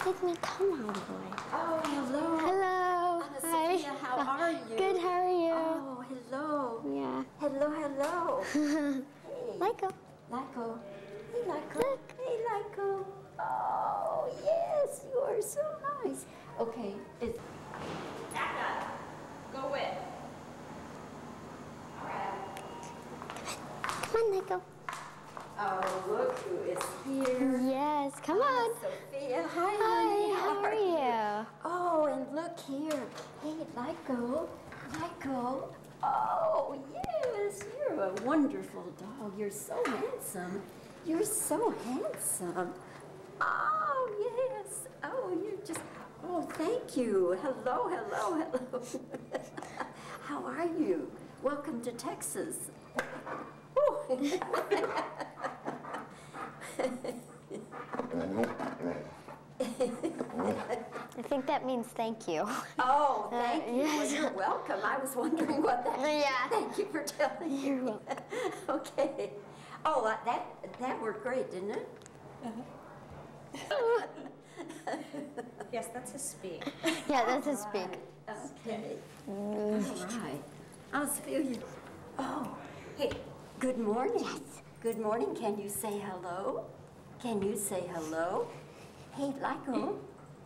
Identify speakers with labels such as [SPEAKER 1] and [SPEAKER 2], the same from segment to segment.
[SPEAKER 1] with me. Come on, boy.
[SPEAKER 2] Oh, hello.
[SPEAKER 1] Hello.
[SPEAKER 2] AnnaSophia, how are you?
[SPEAKER 1] Good, how are you?
[SPEAKER 2] Oh, hello.
[SPEAKER 1] Yeah.
[SPEAKER 2] Hello, hello. Hey.
[SPEAKER 1] Lyko.
[SPEAKER 2] Lyko. Hey, Lyko.
[SPEAKER 1] Look.
[SPEAKER 2] Hey, Lyko. Oh, yes, you are so nice. Okay, it's...
[SPEAKER 3] Anna, go Winn. All right.
[SPEAKER 1] Come on, Lyko.
[SPEAKER 2] Oh, look who is here.
[SPEAKER 1] Yes, come on.
[SPEAKER 2] Sophia. Hi,
[SPEAKER 1] Hi, how are you?
[SPEAKER 2] Oh, and look here. Hey, Lyko. Lyko. Oh, yes, you're a wonderful dog. You're so handsome. You're so handsome. Oh, yes. Oh, you're just, oh, thank you. Hello, hello, hello. How are you? Welcome to Texas.
[SPEAKER 1] I think that means thank you.
[SPEAKER 2] Oh, thank you.
[SPEAKER 1] Yes.
[SPEAKER 2] Well, you're welcome. I was wondering what that meant.
[SPEAKER 1] Yeah.
[SPEAKER 2] Thank you for telling me.
[SPEAKER 1] You're welcome.
[SPEAKER 2] Okay. Oh, that worked great, didn't it?
[SPEAKER 3] Yes, that's his speak.
[SPEAKER 1] Yeah, that's his speak.
[SPEAKER 2] Okay. All right. AnnaSophia. Oh, hey, good morning. Yes. Good morning. Can you say hello? Can you say hello? Hey, Lyko,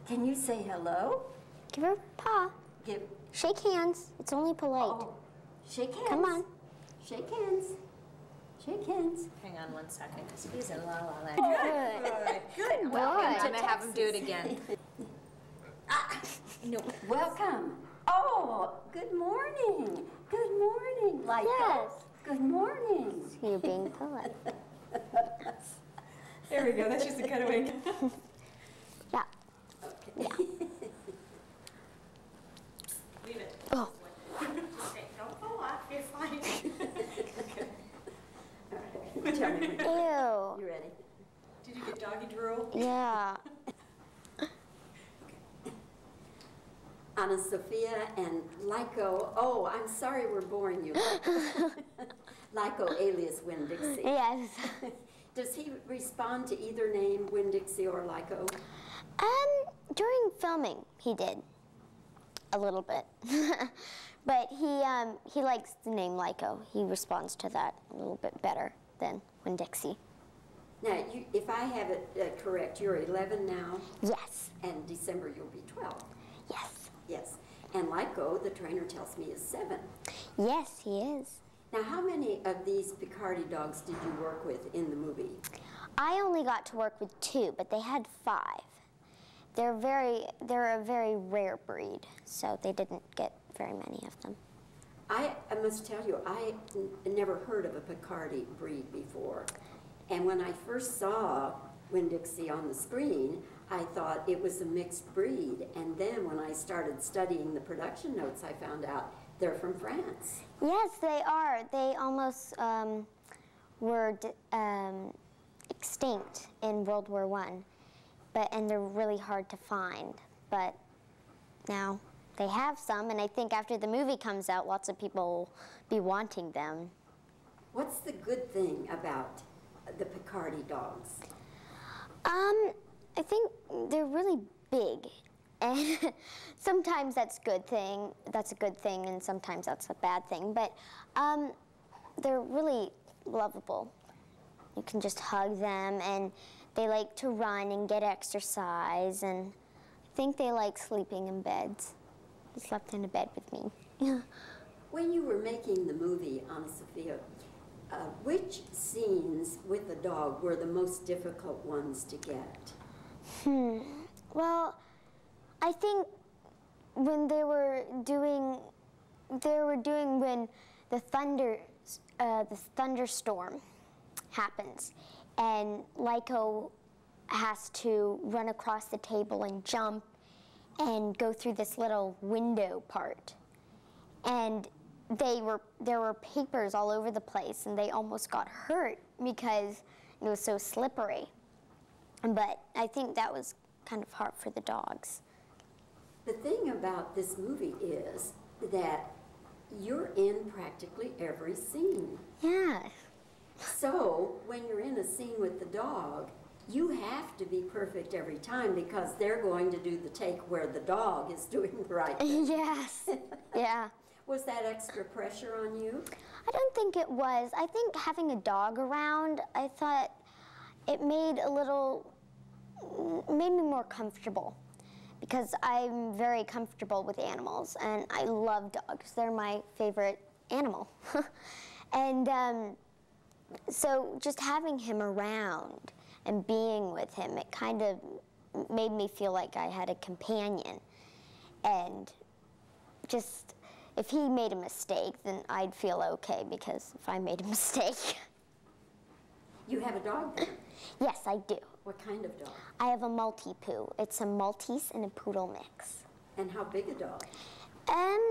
[SPEAKER 2] can you say hello?
[SPEAKER 1] Give her a paw.
[SPEAKER 2] Give.
[SPEAKER 1] Shake hands. It's only polite.
[SPEAKER 2] Oh, shake hands.
[SPEAKER 1] Come on.
[SPEAKER 2] Shake hands. Shake hands.
[SPEAKER 3] Hang on 1 second, because he's in La La Land.
[SPEAKER 1] Good.
[SPEAKER 2] Good.
[SPEAKER 1] Welcome
[SPEAKER 3] I'm gonna have him do it again.
[SPEAKER 2] No. Welcome. Oh, good morning. Good morning, Lyko.
[SPEAKER 1] Yes.
[SPEAKER 2] Good morning.
[SPEAKER 1] You're being polite.
[SPEAKER 3] There we go, that's just a cutaway.
[SPEAKER 1] Yeah.
[SPEAKER 2] Okay.
[SPEAKER 1] Yeah.
[SPEAKER 3] Leave it.
[SPEAKER 1] Oh.
[SPEAKER 3] Okay, don't fall off, you're fine.
[SPEAKER 2] Tell me when
[SPEAKER 1] Ew.
[SPEAKER 2] you're ready.
[SPEAKER 3] Did you get doggy drool?
[SPEAKER 1] Yeah.
[SPEAKER 2] AnnaSophia and Lyko. Oh, I'm sorry we're boring you. Lyko alias Winn Dixie.
[SPEAKER 1] Yes.
[SPEAKER 2] Does he respond to either name, Winn Dixie or Lyko?
[SPEAKER 1] During filming, he did a little bit, but he likes the name Lyko. He responds to that a little bit better than Winn Dixie.
[SPEAKER 2] Now, if I have it correct, you're 11 now,
[SPEAKER 1] Yes.
[SPEAKER 2] and December you'll be 12.
[SPEAKER 1] Yes.
[SPEAKER 2] Yes. And Lyko, the trainer tells me, is 7.
[SPEAKER 1] Yes, he is.
[SPEAKER 2] Now, how many of these Picardy dogs did you work with in the movie?
[SPEAKER 1] I only got to work with 2, but they had 5. They're a very rare breed, so they didn't get very many of them.
[SPEAKER 2] I must tell you, I never heard of a Picardy breed before. And when I first saw Winn Dixie on the screen, I thought it was a mixed breed. And then when I started studying the production notes, I found out they're from France.
[SPEAKER 1] Yes, they are. They almost were extinct in World War I, and they're really hard to find. But now they have some, and I think after the movie comes out, lots of people will be wanting them.
[SPEAKER 2] What's the good thing about the Picardy dogs?
[SPEAKER 1] I think they're really big, and sometimes that's a good thing. That's a good thing, and sometimes that's a bad thing. But they're really lovable. You can just hug them, and they like to run and get exercise, and I think they like sleeping in beds. He slept in a bed with me.
[SPEAKER 2] When you were making the movie, AnnaSophia, which scenes with the dog were the most difficult ones to get?
[SPEAKER 1] Well, I think when they were doing when the thunderstorm happens, and Lyko has to run across the table and jump and go through this little window part. And there were papers all over the place, and they almost got hurt because it was so slippery. But I think that was kind of hard for the dogs.
[SPEAKER 2] The thing about this movie is that you're in practically every scene.
[SPEAKER 1] Yeah.
[SPEAKER 2] So when you're in a scene with the dog, you have to be perfect every time because they're going to do the take where the dog is doing the right thing.
[SPEAKER 1] Yes, yeah.
[SPEAKER 2] Was that extra pressure on you?
[SPEAKER 1] I don't think it was. I think having a dog around, I thought it made me more comfortable because I'm very comfortable with animals and I love dogs. They're my favorite animal. And so just having him around and being with him, it kind of made me feel like I had a companion. And just, if he made a mistake, then I'd feel okay, because if I made a mistake.
[SPEAKER 2] You have a dog then?
[SPEAKER 1] Yes, I do.
[SPEAKER 2] What kind of dog?
[SPEAKER 1] I have a Maltipoo. It's a Maltese and a Poodle mix.
[SPEAKER 2] And how big a dog?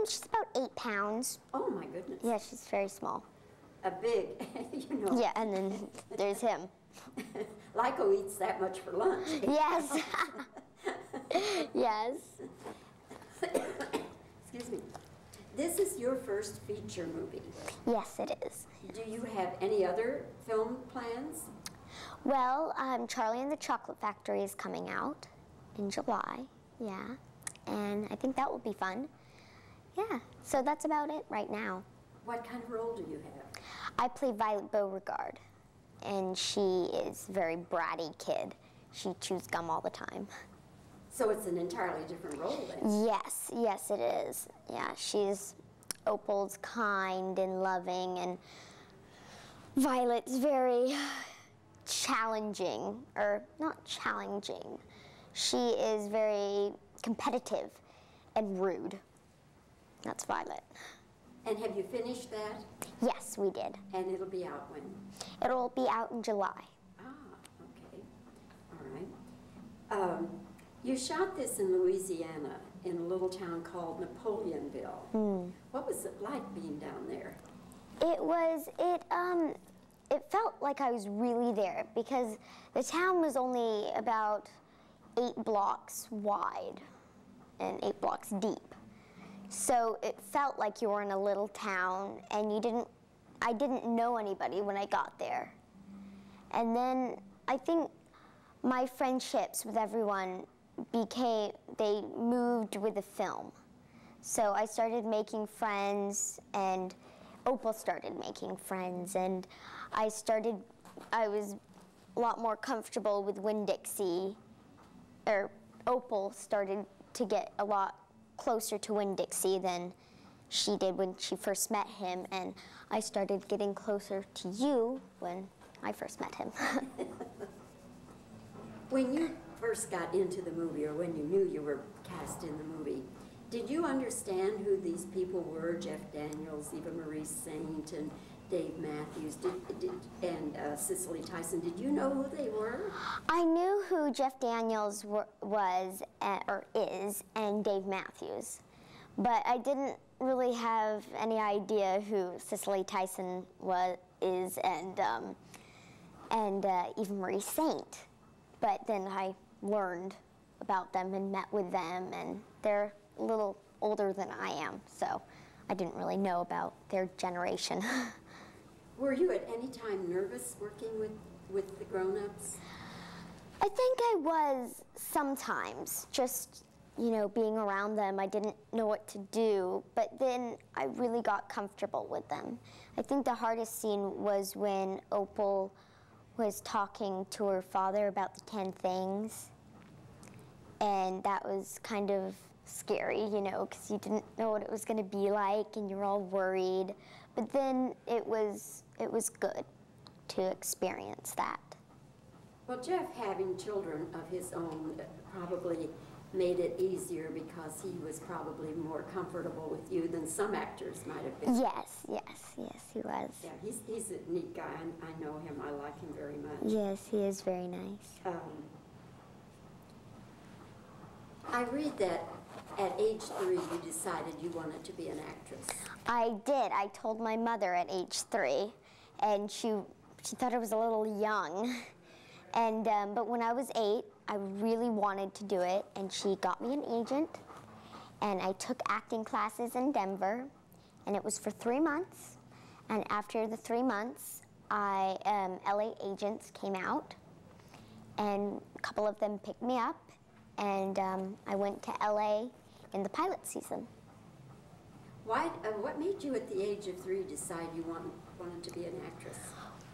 [SPEAKER 1] She's about 8 pounds.
[SPEAKER 2] Oh my goodness.
[SPEAKER 1] Yeah, she's very small.
[SPEAKER 2] A big, you know.
[SPEAKER 1] Yeah, and then there's him.
[SPEAKER 2] Lyko eats that much for lunch.
[SPEAKER 1] Yes. Yes.
[SPEAKER 2] Excuse me. This is your first feature movie.
[SPEAKER 1] Yes, it is.
[SPEAKER 2] Do you have any other film plans?
[SPEAKER 1] Well, Charlie and the Chocolate Factory is coming out in July. Yeah. And I think that will be fun. Yeah. So that's about it right now.
[SPEAKER 2] What kind of role do you have?
[SPEAKER 1] I play Violet Beauregard, and she is a very bratty kid. She chews gum all the time.
[SPEAKER 2] So it's an entirely different role then?
[SPEAKER 1] Yes, yes it is. Yeah, she's Opal's kind and loving, and Violet's very challenging, or not challenging. She is very competitive and rude. That's Violet.
[SPEAKER 2] And have you finished that?
[SPEAKER 1] Yes, we did.
[SPEAKER 2] And it'll be out when?
[SPEAKER 1] It'll be out in July.
[SPEAKER 2] Ah, okay. All right. You shot this in Louisiana, in a little town called Napoleonville. What was it like being down there?
[SPEAKER 1] It felt like I was really there, because the town was only about 8 blocks wide and 8 blocks deep. So it felt like you were in a little town, and I didn't know anybody when I got there. And then I think my friendships with everyone they moved with the film. So I started making friends, and Opal started making friends, and I was a lot more comfortable with Winn Dixie, or Opal started to get a lot closer to Winn Dixie than she did when she first met him, and I started getting closer to you when I first met him.
[SPEAKER 2] When you first got into the movie, or when you knew you were cast in the movie, did you understand who these people were? Jeff Daniels, Eva Marie Saint, and Dave Matthews, and Cicely Tyson. Did you know who they were?
[SPEAKER 1] I knew who Jeff Daniels was, or is, and Dave Matthews. But I didn't really have any idea who Cicely Tyson is, and Eva Marie Saint. But then I learned about them and met with them, and they're a little older than I am, so I didn't really know about their generation.
[SPEAKER 2] Were you at any time nervous working with the grown-ups?
[SPEAKER 1] I think I was sometimes, just, being around them. I didn't know what to do, but then I really got comfortable with them. I think the hardest scene was when Opal was talking to her father about the 10 things, and that was kind of scary, because you didn't know what it was going to be like, and you were all worried. But then it was good to experience that.
[SPEAKER 2] Well, Jeff, having children of his own probably made it easier, because he was probably more comfortable with you than some actors might have been.
[SPEAKER 1] Yes, he was.
[SPEAKER 2] Yeah, he's a neat guy. I know him. I like him very much.
[SPEAKER 1] Yes, he is very nice.
[SPEAKER 2] I read that at age 3 you decided you wanted to be an actress.
[SPEAKER 1] I did. I told my mother at age 3, and she thought I was a little young. And but when I was 8, I really wanted to do it, and she got me an agent, and I took acting classes in Denver, and it was for 3 months. And after the 3 months, LA agents came out, and a couple of them picked me up, and I went to LA in the pilot season.
[SPEAKER 2] Why? What made you at the age of 3 decide you wanted to be an actress?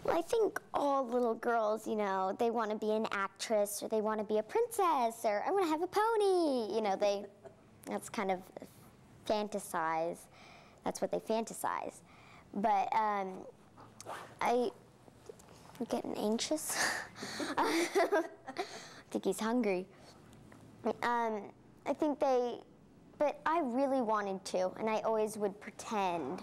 [SPEAKER 1] Well, I think all little girls, you know, they want to be an actress, or they want to be a princess, or I want to have a pony. You know, that's kind of fantasize. That's what they fantasize. But I'm getting anxious. I think he's hungry. I think but I really wanted to, and I always would pretend,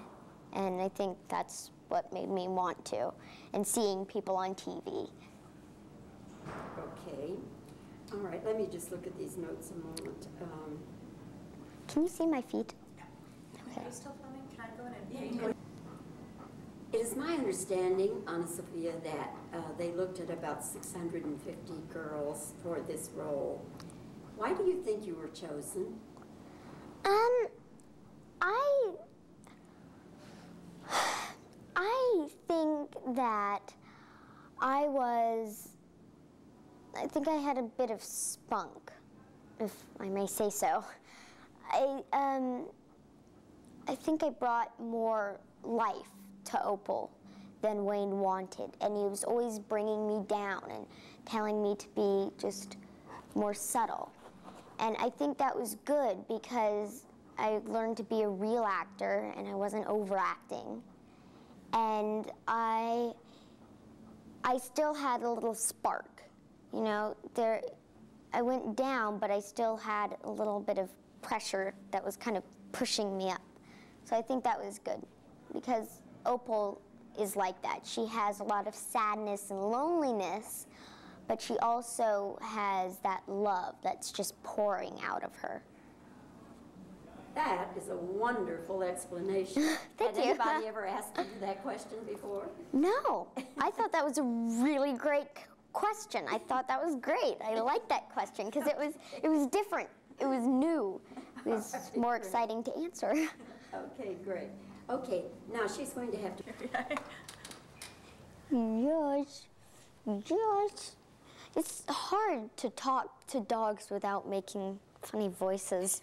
[SPEAKER 1] and I think that's what made me want to, and seeing people on TV.
[SPEAKER 2] Okay. All right, let me just look at these notes a moment.
[SPEAKER 1] Can you see my feet?
[SPEAKER 3] Are you still filming? Can I go in and
[SPEAKER 2] It is my understanding, AnnaSophia, that they looked at about 650 girls for this role. Why do you think you were chosen?
[SPEAKER 1] I think that I think I had a bit of spunk, if I may say so. I think I brought more life to Opal than Wayne wanted, and he was always bringing me down and telling me to be just more subtle. And I think that was good because I learned to be a real actor and I wasn't overacting. And I still had a little spark, you know. I went down, but I still had a little bit of pressure that was kind of pushing me up. So I think that was good because Opal is like that. She has a lot of sadness and loneliness, but she also has that love that's just pouring out of her.
[SPEAKER 2] That is a wonderful explanation.
[SPEAKER 1] Thank you.
[SPEAKER 2] Had anybody ever asked you that question before?
[SPEAKER 1] No, I thought that was a really great question. I thought that was great. I liked that question because it was different. It was new. It was more exciting to answer.
[SPEAKER 2] Okay, great. Okay, now she's going to have to...
[SPEAKER 1] Yes. It's hard to talk to dogs without making funny voices.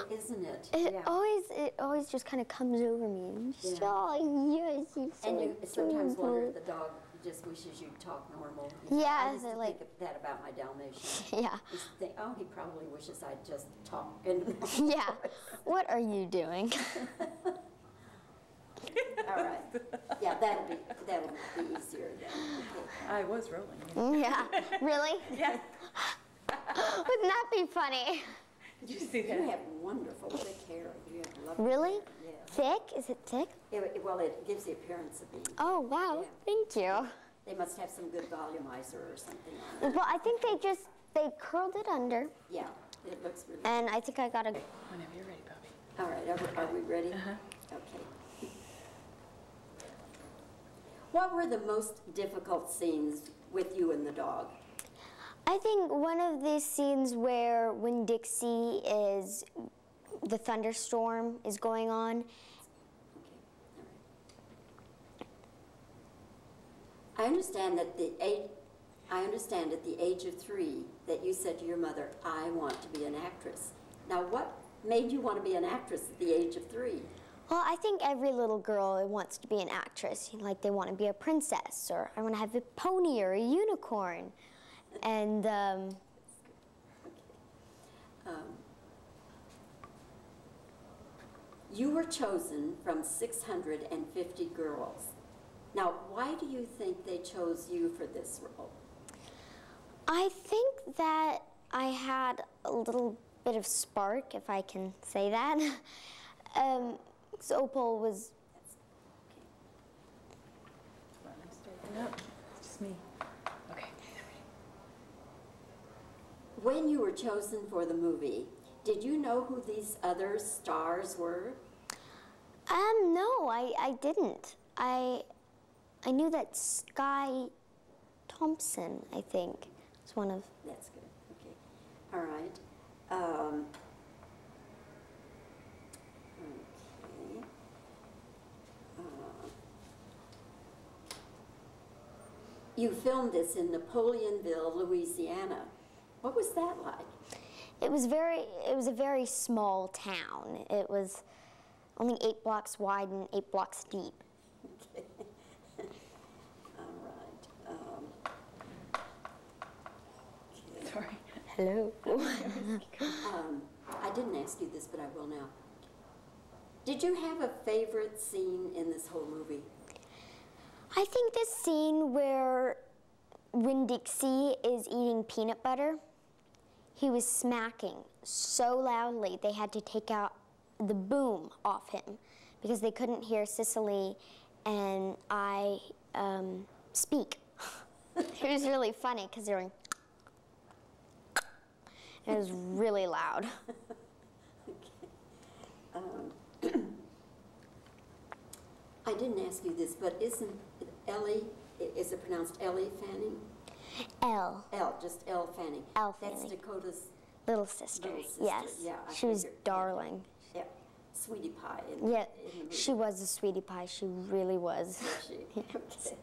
[SPEAKER 2] Isn't it?
[SPEAKER 1] It always just kind of comes over me.
[SPEAKER 2] Yeah.
[SPEAKER 1] Oh, yes, it's so
[SPEAKER 2] And you sometimes
[SPEAKER 1] adorable.
[SPEAKER 2] wonder if the dog just wishes you'd talk normal.
[SPEAKER 1] Yeah,
[SPEAKER 2] I used to
[SPEAKER 1] like-
[SPEAKER 2] think that about my Dalmatian.
[SPEAKER 1] Yeah.
[SPEAKER 2] I used to think, oh, he probably wishes I'd just talk in normal
[SPEAKER 1] Yeah.
[SPEAKER 2] voice.
[SPEAKER 1] What are you doing?
[SPEAKER 2] All right. Yeah, that'll be easier then. Okay.
[SPEAKER 3] I was rolling.
[SPEAKER 1] Yeah. Really?
[SPEAKER 3] Yeah.
[SPEAKER 1] Wouldn't that be funny?
[SPEAKER 3] Did you see
[SPEAKER 2] You
[SPEAKER 3] that?
[SPEAKER 2] have wonderful thick hair. You have lovely
[SPEAKER 1] Really?
[SPEAKER 2] hair. Yeah.
[SPEAKER 1] Thick? Is it thick?
[SPEAKER 2] Well, it gives the appearance of being.
[SPEAKER 1] Oh, wow.
[SPEAKER 2] Yeah.
[SPEAKER 1] Thank you.
[SPEAKER 2] They must have some good volumizer or something on it.
[SPEAKER 1] Well, I think they curled it under,
[SPEAKER 2] Yeah, it looks really.
[SPEAKER 1] and I think I got a...
[SPEAKER 3] Whenever you're ready, Bobbie.
[SPEAKER 2] All right, are we ready?
[SPEAKER 3] Uh-huh.
[SPEAKER 2] Okay. What were the most difficult scenes with you and the dog?
[SPEAKER 1] I think one of these scenes when Dixie the thunderstorm is going on.
[SPEAKER 2] Okay, all right. I understand at the age of 3 that you said to your mother, I want to be an actress. Now, what made you want to be an actress at the age of 3?
[SPEAKER 1] Well, I think every little girl wants to be an actress. Like they want to be a princess, or I want to have a pony or a unicorn. And
[SPEAKER 2] you were chosen from 650 girls. Now, why do you think they chose you for this role?
[SPEAKER 1] I think that I had a little bit of spark, if I can say that. So Opal was...
[SPEAKER 3] Let me straighten up. It's just me. Okay.
[SPEAKER 2] When you were chosen for the movie, did you know who these other stars were?
[SPEAKER 1] No, I didn't. I knew that Sky Thompson, I think, was one of...
[SPEAKER 2] That's good. Okay. All right. Okay. You filmed this in Napoleonville, Louisiana. What was that like?
[SPEAKER 1] It was a very small town. It was only 8 blocks wide and 8 blocks deep.
[SPEAKER 2] Okay. All right. Okay.
[SPEAKER 3] Sorry.
[SPEAKER 1] Hello.
[SPEAKER 2] I didn't ask you this, but I will now. Did you have a favorite scene in this whole movie?
[SPEAKER 1] I think the scene where when Dixie is eating peanut butter, he was smacking so loudly they had to take out the boom off him because they couldn't hear Cicely and I speak. It was really funny because they were like, it was really loud.
[SPEAKER 2] Okay. I didn't ask you this, but isn't Ellie, is it pronounced Ellie Fanning?
[SPEAKER 1] Elle.
[SPEAKER 2] Just Elle Fanning.
[SPEAKER 1] Elle
[SPEAKER 2] That's
[SPEAKER 1] Fanning.
[SPEAKER 2] Dakota's
[SPEAKER 1] Little sister.
[SPEAKER 2] little sister.
[SPEAKER 1] Yes.
[SPEAKER 2] Yeah, I
[SPEAKER 1] she was
[SPEAKER 2] figured.
[SPEAKER 1] darling.
[SPEAKER 2] Yeah, sweetie pie.
[SPEAKER 1] Yeah,
[SPEAKER 2] in the movie.
[SPEAKER 1] she was a sweetie pie. She really was.
[SPEAKER 2] Was she? Okay.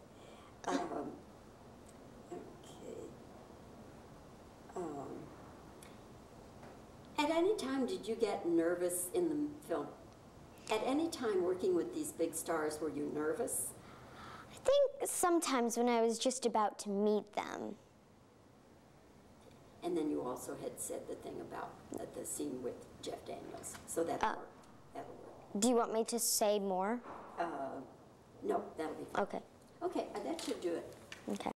[SPEAKER 2] At any time, did you get nervous in the film? At any time working with these big stars, were you nervous?
[SPEAKER 1] I think sometimes when I was just about to meet them.
[SPEAKER 2] And then you also had said the thing about the scene with Jeff Daniels. So that'll work. That'll work.
[SPEAKER 1] Do you want me to say more?
[SPEAKER 2] No, that'll be fine.
[SPEAKER 1] Okay.
[SPEAKER 2] Okay, that should do it.
[SPEAKER 1] Okay.